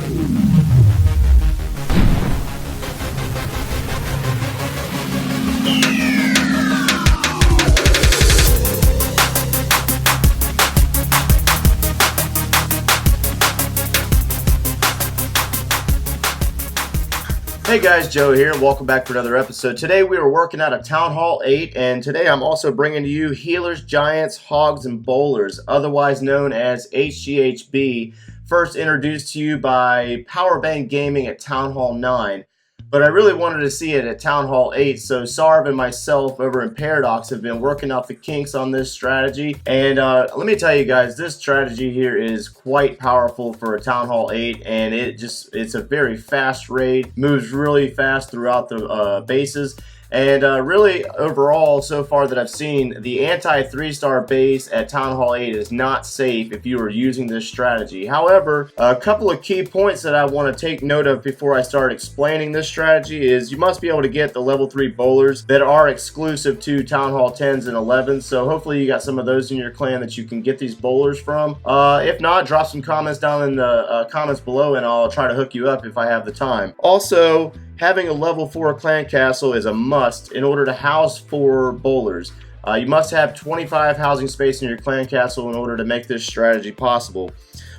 Hey guys, Joe here. Welcome back for another episode. Today we are working out of Town Hall 8, and today I'm also bringing to you Healers, Giants, Hogs, and Bowlers, otherwise known as HGHB, first introduced to you by Powerbank Gaming at Town Hall 9. But I really wanted to see it at Town Hall 8, so Sarv and myself over in Paradox have been working out the kinks on this strategy. And let me tell you guys, this strategy here is quite powerful for a Town Hall 8, and it's a very fast raid, moves really fast throughout the bases. And really, overall, so far that I've seen, the anti-3-star base at Town Hall 8 is not safe if you are using this strategy. However, a couple of key points that I want to take note of before I start explaining this strategy is you must be able to get the level 3 bowlers that are exclusive to Town Hall 10s and 11s. So hopefully you got some of those in your clan that you can get these bowlers from. If not, drop some comments down in the comments below and I'll try to hook you up if I have the time. Also, having a level 4 clan castle is a must in order to house 4 bowlers. You must have 25 housing space in your clan castle in order to make this strategy possible.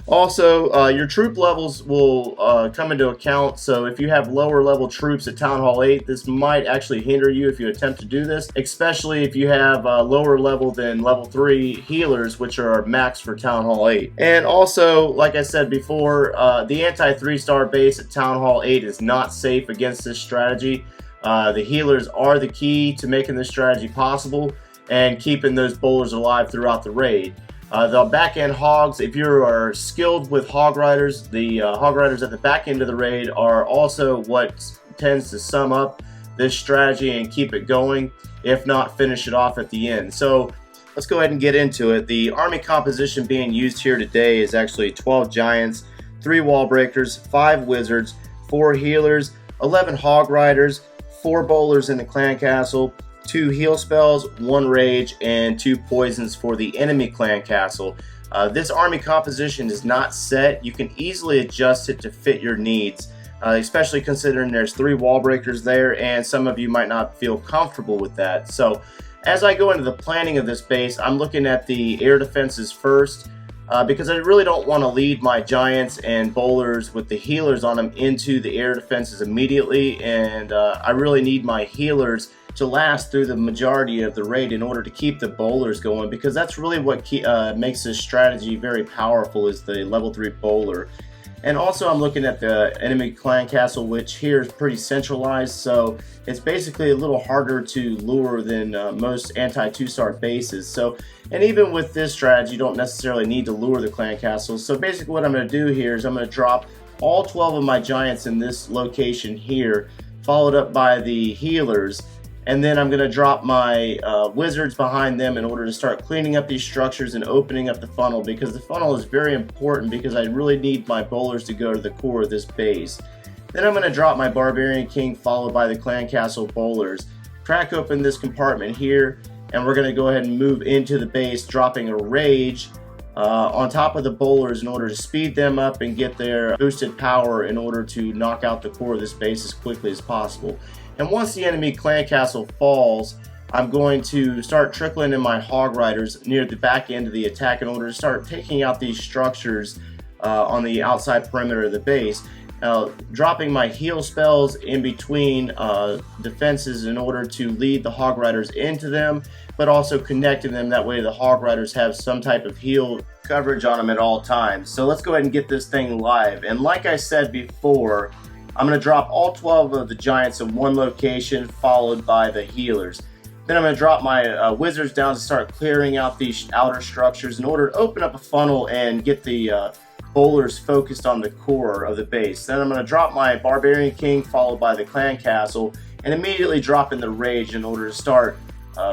Also, your troop levels will come into account, so if you have lower level troops at Town Hall 8, this might actually hinder you if you attempt to do this, especially if you have lower level than level 3 healers, which are max for Town Hall 8. And also, like I said before, the anti-3-star base at Town Hall 8 is not safe against this strategy. The healers are the key to making this strategy possible and keeping those bowlers alive throughout the raid. The back end hogs, if you are skilled with hog riders, the hog riders at the back end of the raid are also what tends to sum up this strategy and keep it going, if not finish it off at the end. So let's go ahead and get into it. The army composition being used here today is actually 12 giants, 3 wall breakers, 5 wizards, 4 healers, 11 hog riders, 4 bowlers in the clan castle, 2 heal spells, 1 rage, and 2 poisons for the enemy clan castle. This army composition is not set. You can easily adjust it to fit your needs, especially considering there's 3 wall breakers there and some of you might not feel comfortable with that. So as I go into the planning of this base, I'm looking at the air defenses first, because I really don't want to lead my giants and bowlers with the healers on them into the air defenses immediately, and I really need my healers to last through the majority of the raid in order to keep the bowlers going, because that's really what makes this strategy very powerful, is the level 3 bowler. And also I'm looking at the enemy clan castle, which here is pretty centralized, so it's basically a little harder to lure than most anti-2-star bases. So, and even with this strategy, you don't necessarily need to lure the clan castle. So basically what I'm going to do here is I'm going to drop all 12 of my giants in this location here, followed up by the healers. And then I'm going to drop my wizards behind them in order to start cleaning up these structures and opening up the funnel, because the funnel is very important, because I really need my bowlers to go to the core of this base. Then I'm going to drop my Barbarian King followed by the Clan Castle bowlers. Crack open this compartment here, and we're going to go ahead and move into the base, dropping a Rage on top of the bowlers in order to speed them up and get their boosted power in order to knock out the core of this base as quickly as possible. And once the enemy clan castle falls, I'm going to start trickling in my hog riders near the back end of the attack in order to start taking out these structures on the outside perimeter of the base. Dropping my heal spells in between defenses in order to lead the hog riders into them, but also connecting them. That way the hog riders have some type of heal coverage on them at all times. So let's go ahead and get this thing live. And like I said before, I'm going to drop all 12 of the giants in one location, followed by the healers. Then I'm going to drop my wizards down to start clearing out these outer structures in order to open up a funnel and get the bowlers focused on the core of the base. Then I'm going to drop my Barbarian King followed by the Clan Castle, and immediately drop in the Rage in order to start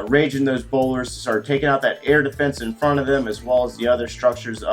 raging those bowlers, to start taking out that air defense in front of them, as well as the other structures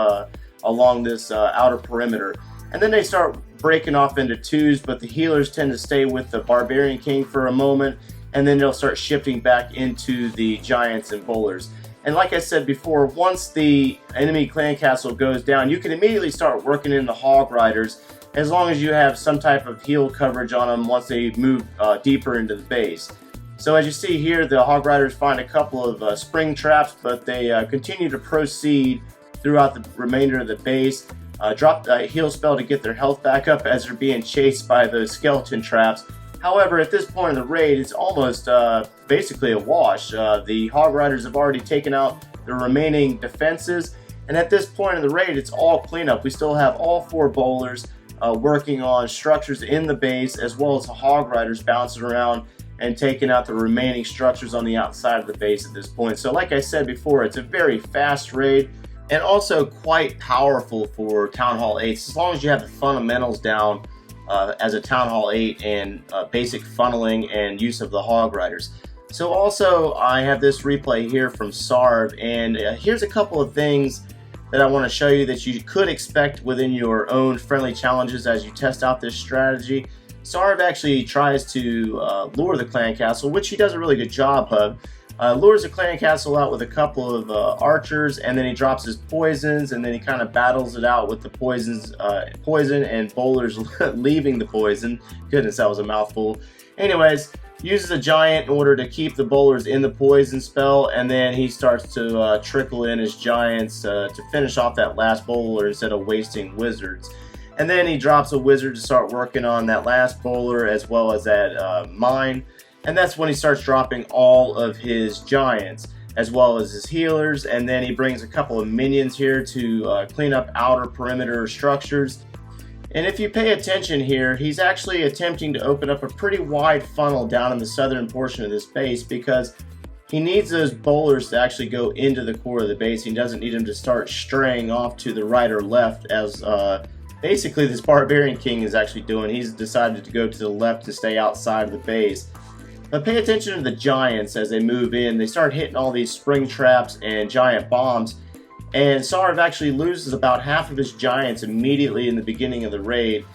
along this outer perimeter. And then they start breaking off into twos, but the healers tend to stay with the Barbarian King for a moment, and then they'll start shifting back into the giants and bowlers. And like I said before, once the enemy clan castle goes down, you can immediately start working in the hog riders as long as you have some type of heal coverage on them once they move deeper into the base. So as you see here, the Hog Riders find a couple of spring traps, but they continue to proceed throughout the remainder of the base. Drop a heal spell to get their health back up as they're being chased by those skeleton traps. However, at this point in the raid, it's almost basically a wash. The Hog Riders have already taken out the remaining defenses, and at this point in the raid, it's all cleanup. We still have all 4 bowlers working on structures in the base, as well as the Hog Riders bouncing around and taking out the remaining structures on the outside of the base at this point. So like I said before, it's a very fast raid and also quite powerful for Town Hall 8s, as long as you have the fundamentals down as a Town Hall 8 and basic funneling and use of the Hog Riders. So also I have this replay here from Sarv, and here's a couple of things that I want to show you that you could expect within your own friendly challenges as you test out this strategy. Sarv actually tries to lure the clan castle, which he does a really good job of. Lures the clan castle out with a couple of archers, and then he drops his poisons, and then he kind of battles it out with the poison and bowlers leaving the poison. Goodness, that was a mouthful. Anyways, uses a giant in order to keep the bowlers in the poison spell, and then he starts to trickle in his giants to finish off that last bowler instead of wasting wizards. And then he drops a wizard to start working on that last bowler as well as that mine. And that's when he starts dropping all of his giants as well as his healers. And then he brings a couple of minions here to clean up outer perimeter structures. And if you pay attention here, he's actually attempting to open up a pretty wide funnel down in the southern portion of this base because he needs those bowlers to actually go into the core of the base. He doesn't need them to start straying off to the right or left as basically this Barbarian King is actually doing. He's decided to go to the left to stay outside of the base. But pay attention to the giants as they move in. They start hitting all these spring traps and giant bombs. And Sarv actually loses about half of his giants immediately in the beginning of the raid.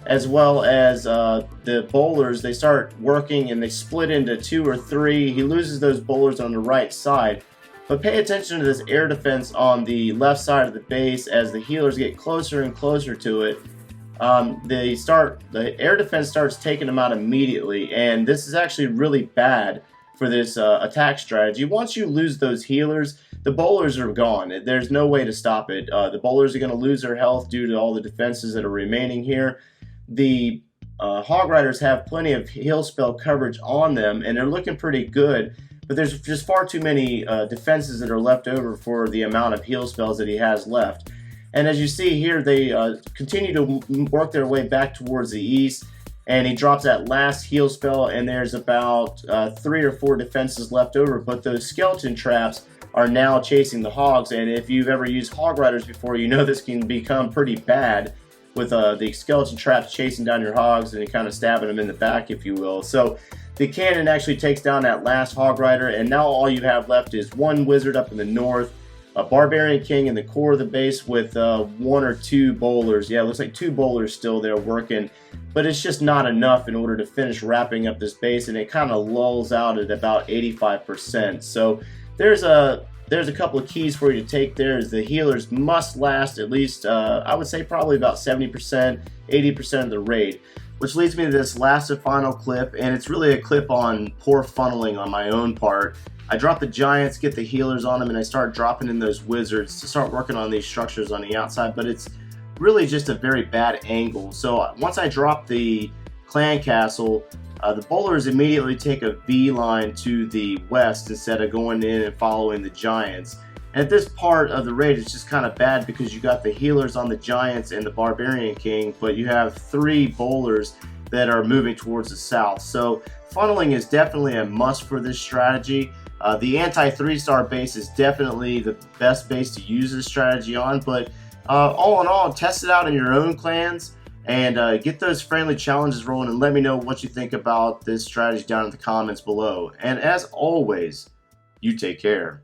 As well as the bowlers, they start working and they split into 2 or 3. He loses those bowlers on the right side. But pay attention to this air defense on the left side of the base as the healers get closer and closer to it. The air defense starts taking them out immediately, and this is actually really bad for this attack strategy. Once you lose those healers, the bowlers are gone. There's no way to stop it. The bowlers are going to lose their health due to all the defenses that are remaining here. The Hog Riders have plenty of heal spell coverage on them, and they're looking pretty good. But there's just far too many defenses that are left over for the amount of heal spells that he has left. And as you see here, they continue to work their way back towards the east. And he drops that last heal spell, and there's about 3 or 4 defenses left over. But those skeleton traps are now chasing the hogs. And if you've ever used Hog Riders before, you know this can become pretty bad with the skeleton traps chasing down your hogs and kind of stabbing them in the back, if you will. So the cannon actually takes down that last Hog Rider, and now all you have left is 1 wizard up in the north, a Barbarian King in the core of the base with 1 or 2 bowlers. Yeah, it looks like 2 bowlers still there working, but it's just not enough in order to finish wrapping up this base, and it kind of lulls out at about 85%. So there's a couple of keys for you to take there. Is the healers must last at least, I would say probably about 70%, 80% of the raid. Which leads me to this last and final clip, and it's really a clip on poor funneling on my own part. I drop the giants, get the healers on them, and I start dropping in those wizards to start working on these structures on the outside, but it's really just a very bad angle. So once I drop the clan castle, the bowlers immediately take a beeline to the west instead of going in and following the giants. And at this part of the raid, it's just kind of bad because you got the healers on the giants and the Barbarian King, but you have 3 bowlers that are moving towards the south. So funneling is definitely a must for this strategy. The anti-3-star base is definitely the best base to use this strategy on, but all in all, test it out in your own clans and get those friendly challenges rolling, and let me know what you think about this strategy down in the comments below. And as always, you take care.